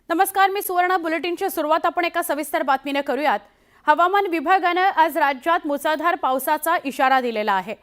नमस्कार, मी सुवर्णा. बुलेटिनची सुरुवात आपण एका सविस्तर बातमीने करूयात. हवामान विभागाने आज राज्यात मुसळधार पावसाचा इशारा दिलेला आहे.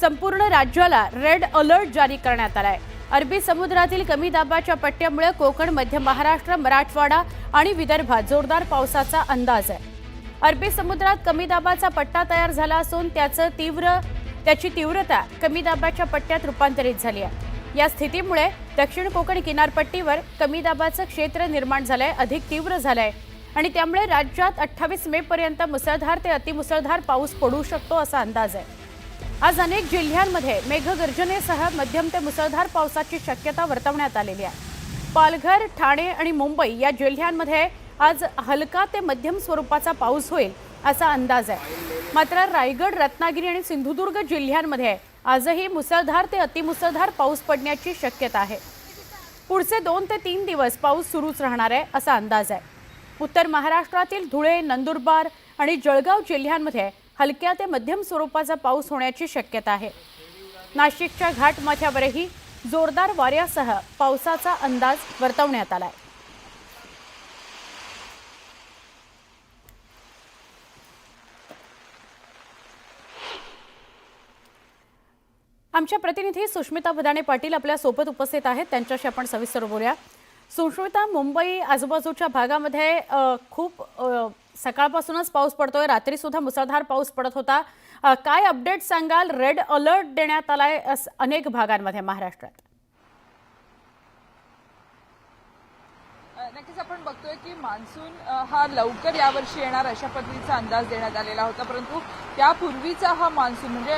संपूर्ण राज्याला रेड अलर्ट जारी करण्यात आला आहे. अरबी समुद्रातील कमी दाबाच्या पट्ट्यामुळे कोकण, मध्य महाराष्ट्र, मराठवाडा आणि विदर्भात जोरदार पावसाचा अंदाज आहे. अरबी समुद्रात कमी दाबाचा पट्टा तयार झाला असून त्याची तीव्रता कमी दाबाच्या पट्ट्यात रूपांतरित झाली आहे. या स्थितीमुळे दक्षिण कोकण किनारपट्टीवर कमी दाबाचं क्षेत्र निर्माण झालंय, अधिक तीव्र झालंय आणि त्यामुळे राज्यात 28 मे पर्यंत मुसळधार ते अतिमुसळधार पाऊस पडू शकतो असा अंदाज आहे. आज अनेक जिल्ह्यांमध्ये मेघगर्जनेसह मध्यम ते मुसळधार पावसाची शक्यता वर्तवण्यात आलेली आहे. पालघर, ठाणे आणि मुंबई या जिल्ह्यांमध्ये आज हलका ते मध्यम स्वरूपाचा पाऊस होईल असा अंदाज आहे. मात्र रायगड, रत्नागिरी आणि सिंधुदुर्ग जिल्ह्यांमध्ये आजही मुसळधार ते अतिमुसळधार पाऊस पडण्याची शक्यता आहे. पुढचे 2 ते 3 दिवस पाऊस सुरूच राहणार आहे असा अंदाज आहे. उत्तर महाराष्ट्रातील धुळे, नंदुरबार आणि जळगाव जिल्ह्यांमध्ये हलक्या ते मध्यम स्वरूपाचा पाऊस होण्याची शक्यता आहे. नाशिकच्या घाटमाथ्यावरही जोरदार वाऱ्यासह पावसाचा अंदाज वर्तवण्यात आला आहे. आमच्या प्रतिनिधी सुष्मिता भदाणे पाटील आपल्या सोबत उपस्थित आहेत. त्यांच्याशी आपण सविस्तर बोलूया. सुष्मिता, मुंबई आजूबाजूच्या भागामध्ये खूप सकाळपासूनच पाऊस पडतोय, रात्री सुद्धा मुसळधार पाऊस पडत होता. काय अपडेट सांगाल? रेड अलर्ट देण्यात आलाय अनेक भागांमध्ये महाराष्ट्रात. नक्कीच आपण बघतोय की मान्सून हा लवकर यावर्षी येणार अशा पद्धतीचा अंदाज देण्यात आलेला होता, परंतु त्यापूर्वीचा हा मान्सून म्हणजे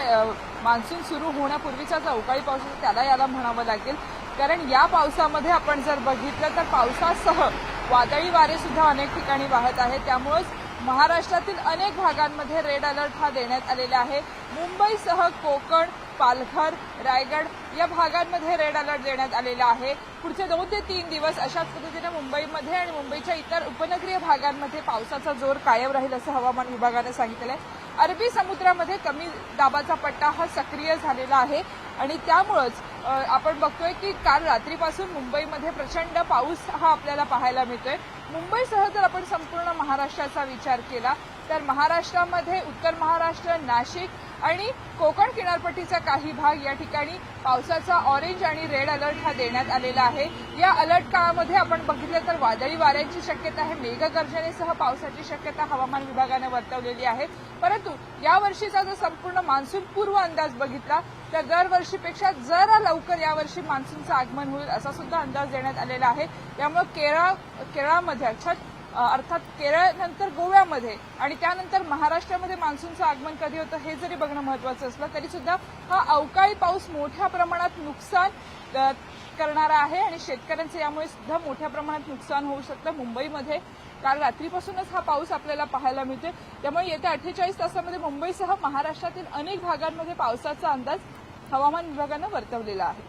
मान्सून सुरू होण्यापूर्वीचा जो अवकाळी पाऊस आहे त्याला याला म्हणावं लागेल. कारण या पावसामध्ये आपण जर बघितलं तर पावसासह वादळी वारे सुद्धा अनेक ठिकाणी वाहत आहेत. त्यामुळेच महाराष्ट्रातील अनेक भागांमध्ये रेड अलर्ट हा देण्यात आलेला आहे. मुंबईसह कोकण, पालघर, रायगड या भागांमध्ये रेड अलर्ट देण्यात आलेला आहे. पुढचे 2 ते 3 दिवस अशाच पद्धतीने मुंबईमध्ये आणि मुंबईच्या इतर उपनगरीय भागांमध्ये पावसाचा जोर कायम राहील असं हवामान विभागाने सांगितलं आहे. अरबी समुद्रामध्ये कमी दाबाचा पट्टा हा सक्रिय झालेला आहे आणि त्यामुळेच आपण बघतोय की काल रात्रीपासून मुंबईमध्ये प्रचंड पाऊस हा आपल्याला पाहायला मिळतोय. मुंबईसह जर आपण संपूर्ण महाराष्ट्राचा विचार केला तर महाराष्ट्रामध्ये उत्तर महाराष्ट्र, नाशिक आणि कोकण किनारपट्टीचा काही भाग या ठिकाणी पावसाचा ऑरेंज आणि रेड अलर्ट हा देण्यात आलेला आहे. या अलर्ट काळामध्ये आपण बघितलं तर वादळी वाऱ्यांची शक्यता आहे, मेघगर्जनेसह पावसाची शक्यता हवामान विभागाने वर्तवलेली आहे. परंतु यावर्षीचा जर संपूर्ण मान्सून पूर्व अंदाज बघितला तर दरवर्षीपेक्षा जरा लवकर यावर्षी मान्सूनचं आगमन होईल असा सुद्धा अंदाज देण्यात आलेला आहे. त्यामुळे केरळमध्ये अर्थात केरळनंतर गोव्यामध्ये आणि त्यानंतर महाराष्ट्रामध्ये मान्सूनचं आगमन कधी होतं हे जरी बघणं महत्त्वाचं असलं तरी सुद्धा हा अवकाळी पाऊस मोठ्या प्रमाणात नुकसान करणारा आहे आणि शेतकऱ्यांचं यामुळे सुद्धा मोठ्या प्रमाणात नुकसान होऊ शकतं. मुंबईमध्ये काल रात्रीपासूनच हा पाऊस आपल्याला पाहायला मिळतोय. त्यामुळे येत्या 48 तासामध्ये मुंबईसह महाराष्ट्रातील अनेक भागांमध्ये पावसाचा अंदाज हवामान विभागानं वर्तवलेला आहे.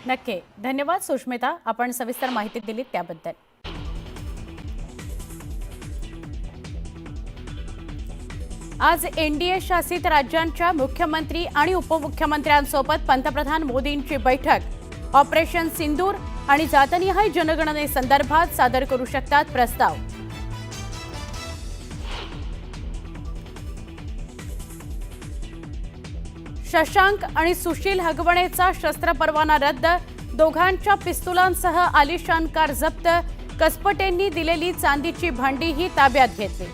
नक्की, धन्यवाद सुष्मिता, आपण सविस्तर माहिती दिलीत त्याबद्दल. आज एनडीए शासित राज्यांच्या मुख्यमंत्री आणि उपमुख्यमंत्र्यांसोबत पंतप्रधान मोदींची बैठक. ऑपरेशन सिंदूर आणि जातनिहाय जनगणनेसंदर्भात सादर करू शकतात प्रस्ताव. शशांक आणि सुशील हगवणेचा शस्त्र परवाना रद्द. दोघांच्या पिस्तुलांसह आलिशान कार जप्त. कसपटेंनी दिलेली चांदीची भांडीही ताब्यात घेतली.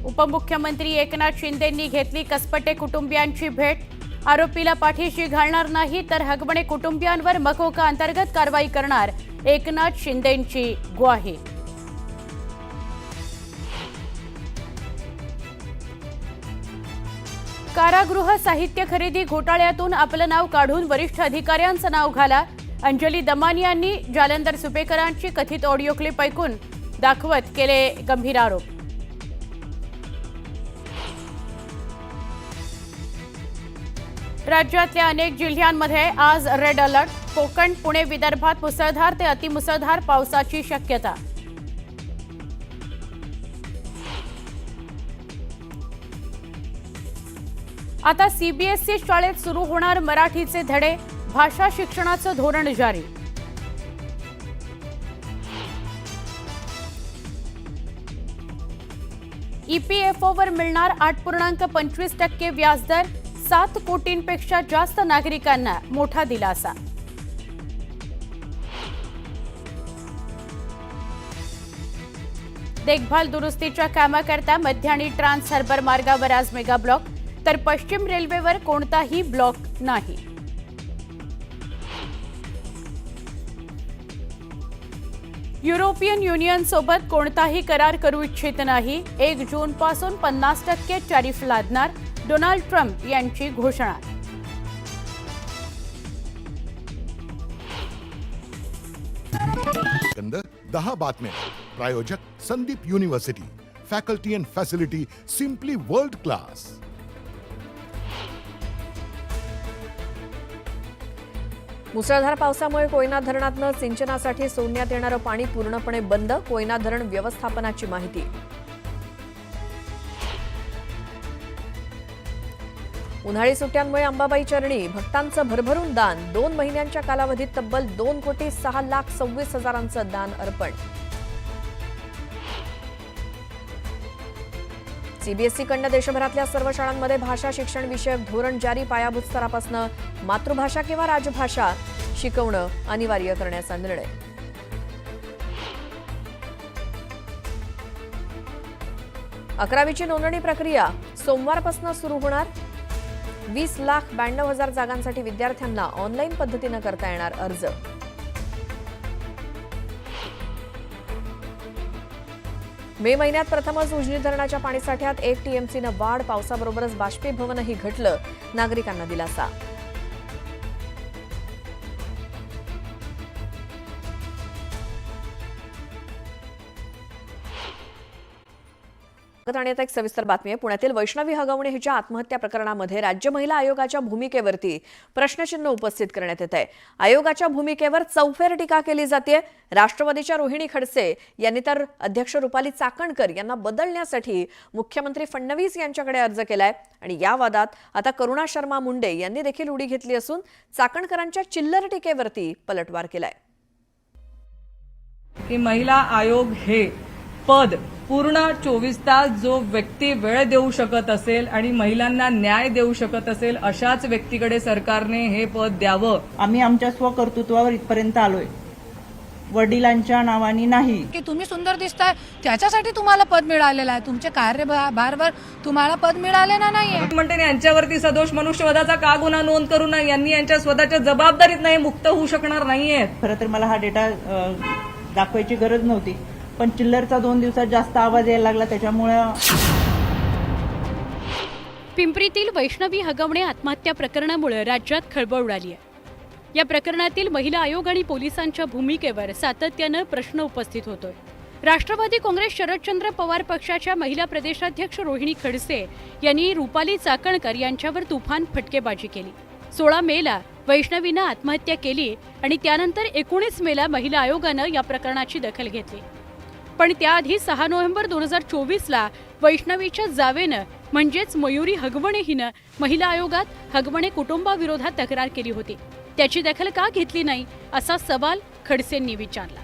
उपमुख्यमंत्री एकनाथ शिंदेंनी घेतली कसपटे कुटुंबियांची भेट. आरोपीला पाठीशी घालणार नाही तर हगवणे कुटुंबियांवर मकोका अंतर्गत कारवाई करणार, एकनाथ शिंदेंची ग्वाही. कारागृह साहित्य खरेदी घोटाळ्यातून आपलं नाव काढून वरिष्ठ अधिकाऱ्यांचं नाव घाला. अंजली दमानी यांनी जालंधर सुपेकरांची कथित ऑडिओ क्लिप ऐकून दाखवत केले गंभीर आरोप. राज्यातल्या अनेक जिल्ह्यांमध्ये आज रेड अलर्ट. कोकण, पुणे, विदर्भात मुसळधार ते अतिमुसळधार पावसाची शक्यता. आता सीबीएसई शाळेत सुरू होणार मराठीचे धडे, भाषा शिक्षणाचं धोरण जारी. ईपीएफओवर मिळणार 8.25% व्याजदर, 7 कोटींपेक्षा जास्त नागरिकांना मोठा दिलासा. देखभाल दुरुस्तीच्या कामाकरता मध्य आणि ट्रान्स हार्बर मार्गावर आज मेगा ब्लॉक, तर पश्चिम रेल्वेवर कोणताही ब्लॉक नाही. युरोपियन युनियन सोबत कोणताही करार करू इच्छित नाही. 1 जूनपासून 50% टॅरिफ लादणार, डोनाल्ड ट्रम्प यांची घोषणा. कंद 10 बातम्या. प्रायोजक Sandeep university. Faculty and facility simply world class. मुसळधार पावसामुळे कोयना धरणातनं सिंचनासाठी सोडण्यात येणारं पाणी पूर्णपणे बंद, कोयना धरण व्यवस्थापनाची माहिती. उन्हाळी सुट्ट्यांमुळे अंबाबाई चरणी भक्तांचं भरभरून दान, 2 महिन्यांच्या कालावधीत तब्बल 2,06,26,000 दान अर्पण. सीबीएसईकडनं देशभरातल्या सर्व शाळांमध्ये भाषा शिक्षण विषयक धोरण जारी, पायाभूत स्तरापासून मातृभाषा किंवा राजभाषा शिकवणं अनिवार्य करण्याचा निर्णय. अकरावीची नोंदणी प्रक्रिया सोमवारपासून सुरू होणार. 20,92,000 जागांसाठी विद्यार्थ्यांना ऑनलाईन पद्धतीनं करता येणार अर्ज. मे महिन्यात प्रथमच उजनी धरणाच्या पाणीसाठ्यात 1 टीएमसीनं वाढ, पावसाबरोबरच बाष्पीभवनही घटलं, नागरिकांना दिलासा. आणि आता एक सविस्तर बातमी आहे. पुण्यातील वैष्णवी हगवणे हिच्या आत्महत्या प्रकरणामध्ये राज्य महिला आयोगाच्या भूमिकेवरती प्रश्नचिन्ह उपस्थित करण्यात येत आहे. आयोगाच्या भूमिकेवर चौफेर टीका केली जाते. राष्ट्रवादीच्या रोहिणी खडसे यांनी तर अध्यक्ष रुपाली चाकणकर यांना बदलण्यासाठी मुख्यमंत्री फडणवीस यांच्याकडे अर्ज केलाय. आणि या वादात आता करुणा शर्मा मुंडे यांनी देखील उडी घेतली असून चाकणकरांच्या चिल्लर टीकेवरती पलटवार केलाय. की महिला आयोग हे पद पूर्ण 24 तास जो व्यक्ती वेळ देऊ शकत असेल आणि महिलांना न्याय देऊ शकत असेल अशाच व्यक्तीकडे सरकारने हे पद द्यावं. आम्ही आमच्या स्वकर्तृत्वावर इथपर्यंत आलोय, वडिलांच्या नावानी नाही. की तुम्ही सुंदर दिसताय त्याच्यासाठी तुम्हाला पद मिळालेलं आहे, तुमच्या कार्यभारावर तुम्हाला पद मिळालेलं नाहीये. म्हणते यांच्यावरती सदोष मनुष्यवधाचा का गुन्हा नोंद करू नये, यांनी यांच्या स्वतःच्या जबाबदारीत नाही मुक्त होऊ शकणार नाहीयेत. खरं तर मला हा डेटा दाखवायची गरज नव्हती, पण चिल्लरचा 2 दिवसात जास्त आवाज यायला लागला, त्याच्यामुळे. पिंपरीतील वैष्णवी हगवणे आत्महत्या प्रकरणामुळे राज्यात खळबळ उडाली आहे. या प्रकरणातील महिला आयोग आणि पोलिसांच्या भूमिकेवर सातत्यानं प्रश्न उपस्थित होतोय. राष्ट्रवादी काँग्रेस शरदचंद्र पवार पक्षाच्या महिला प्रदेशाध्यक्ष रोहिणी खडसे यांनी रुपाली चाकणकर यांच्यावर तुफान फटकेबाजी केली. 16 मेला वैष्णवीनं आत्महत्या केली आणि त्यानंतर 19 मेला महिला आयोगानं या प्रकरणाची दखल घेतली. पण त्याआधी 6 नोव्हेंबर 2024ला वैष्णवीच्या जावेनं म्हणजेच मयुरी हगवणे हिनं महिला आयोगात हगवणे कुटुंबाविरोधात तक्रार केली होती. त्याची दखल का घेतली नाही असा सवाल खडसेंनी विचारला.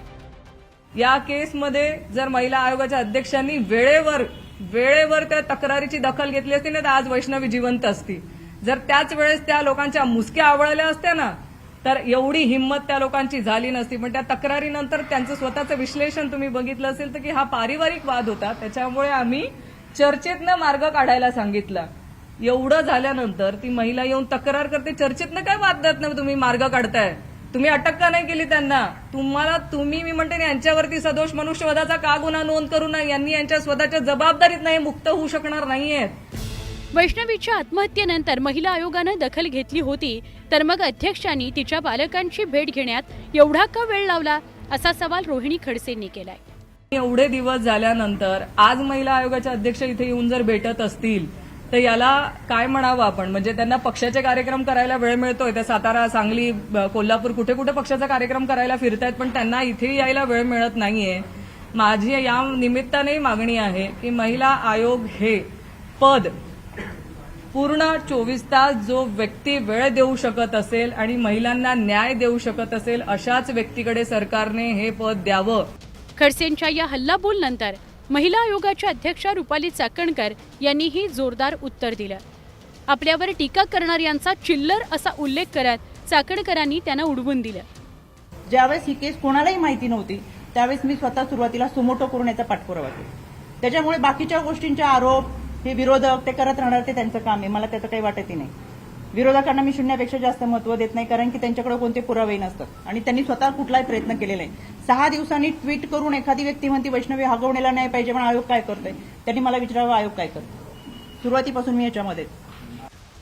या केसमध्ये जर महिला आयोगाच्या अध्यक्षांनी वेळेवर त्या तक्रारीची दखल घेतली असती ना तर आज वैष्णवी जिवंत असती. जर त्याच वेळेस त्या लोकांच्या मुसक्या आवळल्या असत्या ना तर एवढी हिंमत त्या लोकांची झाली नसती. पण त्या तक्रारीनंतर त्यांचं स्वतःचं विश्लेषण तुम्ही बघितलं असेल तर की हा पारिवारिक वाद होता, त्याच्यामुळे आम्ही चर्चेतनं मार्ग काढायला सांगितला. एवढं झाल्यानंतर ती महिला येऊन तक्रार करते, चर्चेतनं काय वादात तुम्ही मार्ग काढताय, तुम्ही अटक का नाही केली त्यांना, मी म्हणते ना यांच्यावरती सदोष मनुष्यवधाचा का गुन्हा नोंद करू नये, यांनी यांच्या स्वतःच्या जबाबदारीत नाही मुक्त होऊ शकणार नाहीयेत. वैष्णवीच्या आत्महत्येनंतर महिला आयोगानं दखल घेतली होती, तर मग अध्यक्षांनी तिच्या पालकांची भेट घेण्यात एवढा का वेळ लावला असा सवाल रोहिणी खडसेंनी केलाय. एवढे दिवस झाल्यानंतर आज महिला आयोगाच्या अध्यक्ष इथे येऊन जर भेटत असतील तर याला काय म्हणावं आपण. म्हणजे त्यांना पक्षाचे कार्यक्रम करायला वेळ मिळतोय, त्या सातारा, सांगली, कोल्हापूर कुठे कुठे पक्षाचा कार्यक्रम करायला फिरतायत, पण त्यांना इथे यायला वेळ मिळत नाहीये. माझी या निमित्ताने मागणी आहे की महिला आयोग हे पद पूर्ण 24 तास जो व्यक्ती वेळ देऊ शकत असेल आणि महिलांना न्याय देऊ शकत असेल अशाच व्यक्तीकडे सरकारने हे पद द्यावं. खडसेंच्या या हल्लाबोलनंतर महिला आयोगाच्या अध्यक्षा रुपाली चाकणकर यांनीही जोरदार उत्तर दिलं. आपल्यावर टीका करणाऱ्यांचा चिल्लर असा उल्लेख करत चाकणकरांनी त्यांना उडवून दिलं. ज्यावेळेस ही केस कोणालाही माहिती नव्हती त्यावेळेस मी स्वतः सुरुवातीला सुमोटो करून याचा पाठपुरावा केला. त्याच्यामुळे बाकीच्या गोष्टींचे आरोप हे विरोधक ते करत राहणार, ते त्यांचं काम आहे, मला त्याचं काही वाटतही नाही. विरोधकांना मी शून्यापेक्षा जास्त महत्व देत नाही, कारण की त्यांच्याकडे कोणते पुरावे नसतात आणि त्यांनी स्वतः कुठलाही प्रयत्न केलेला नाही. 6 दिवसांनी ट्विट करून एखादी व्यक्ती म्हणती वैष्णवी हगवणेला नाही पाहिजे, पण आयोग काय करतोय, त्यांनी मला विचारावं आयोग काय करतो. सुरुवातीपासून मी याच्यामध्ये.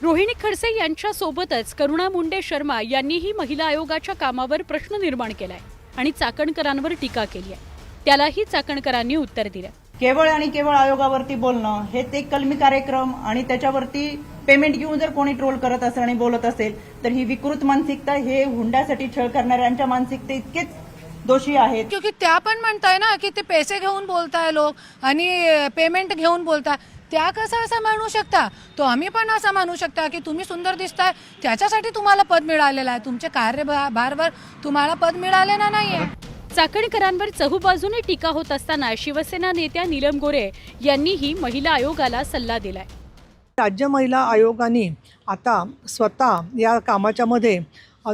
रोहिणी खडसे यांच्या सोबतच करुणा मुंडे शर्मा यांनीही महिला आयोगाच्या कामावर प्रश्न निर्माण केलाय आणि चाकणकरांवर टीका केली आहे. त्यालाही चाकणकरांनी उत्तर दिलं. केवळ आणि केवळ आयोगावरती बोलणं हे ते कलमी कार्यक्रम आणि त्याच्यावरती पेमेंट घेऊन जर कोणी ट्रोल करत असेल आणि बोलत असेल तर ही विकृत मानसिकता, हे हुंड्यासाठी छळ करणाऱ्यांच्या मानसिकते इतकेच दोषी आहेत. क्योंकि त्या पण म्हणताय ना की ते पैसे घेऊन बोलताय लोक आणि पेमेंट घेऊन बोलताय. त्या कसं असं म्हणू शकता? तो आम्ही पण असं म्हणू शकता की तुम्ही सुंदर दिसताय त्याच्यासाठी तुम्हाला पद मिळालेलं आहे, तुमच्या कार्यभारावर तुम्हाला पद मिळालेलं नाहीये. चाकणकरांवर चहूबाजूने टीका होत असताना शिवसेना नेत्या नीलम गोरे यांनीही महिला आयोगाला सल्ला दिलाय. राज्य महिला आयोगाने आता स्वतः या कामाच्या मध्ये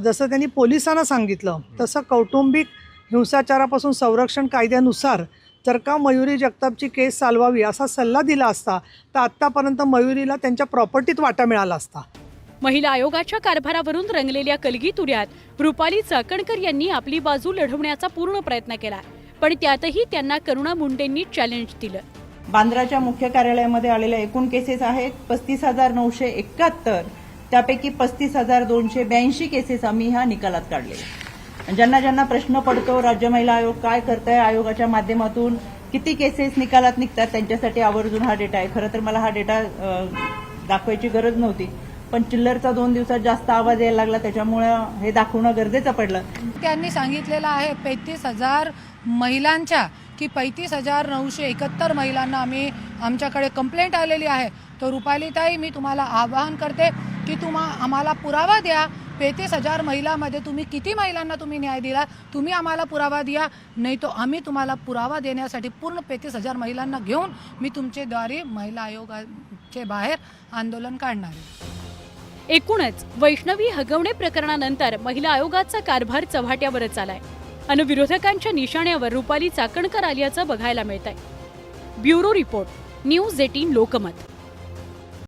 जसं त्यांनी पोलिसांना सांगितलं तसं कौटुंबिक हिंसाचारापासून संरक्षण कायद्यानुसार जर का मयुरी जगतापची केस चालवावी असा सल्ला दिला असता तर आत्तापर्यंत मयुरीला त्यांच्या प्रॉपर्टीत वाटा मिळाला असता. महिला आयोगाच्या कारभारावरून रंगलेल्या कलगीतुऱ्यात रुपाली चाकणकर यांनी आपली बाजू लढवण्याचा पूर्ण प्रयत्न केला, पण त्यातही त्यांना करुणा मुंडेंनी चॅलेंज दिलं. बांद्राच्या मुख्य कार्यालयामध्ये आलेल्या एकूण केसेस आहेत 35,971. त्यापैकी 35,282 केसेस आम्ही ह्या निकालात काढले. ज्यांना ज्यांना प्रश्न पडतो राज्य महिला आयोग काय करताय, आयोगाच्या माध्यमातून किती केसेस निकालात निघतात, त्यांच्यासाठी आवर्जून हा डेटा आहे. खरं तर मला हा डेटा दाखवायची गरज नव्हती, पण चिल्लरचा 2 दिवसात जास्त आवाज यायला लागला, त्याच्यामुळे हे दाखवणं गरजेचं पडलं. त्यांनी सांगितलेलं आहे 35,000 महिलांच्या की 35,971 महिलांना आमच्याकडे कंप्लेंट आलेली आहे. तर रुपालीताई, मी तुम्हाला आवाहन करते की आम्हाला पुरावा द्या. 35,000 महिलांमध्ये तुम्ही किती महिलांना तुम्ही न्याय दिला, तुम्ही आम्हाला पुरावा द्या, नाही तो आम्ही तुम्हाला पुरावा देण्यासाठी पूर्ण 35,000 महिलांना घेऊन मी तुमच्याद्वारे महिला आयोगाचे बाहेर आंदोलन काढणार आहे. एकूणच वैष्णवी हगवणे प्रकरणानंतर महिला आयोगाचा कारभार चव्हाट्यावरच आलाय आणि विरोधकांच्या निशाण्यावर रुपाली चाकणकर आल्याचं बघायला मिळतंय. Bureau report, news 18 Lokmat.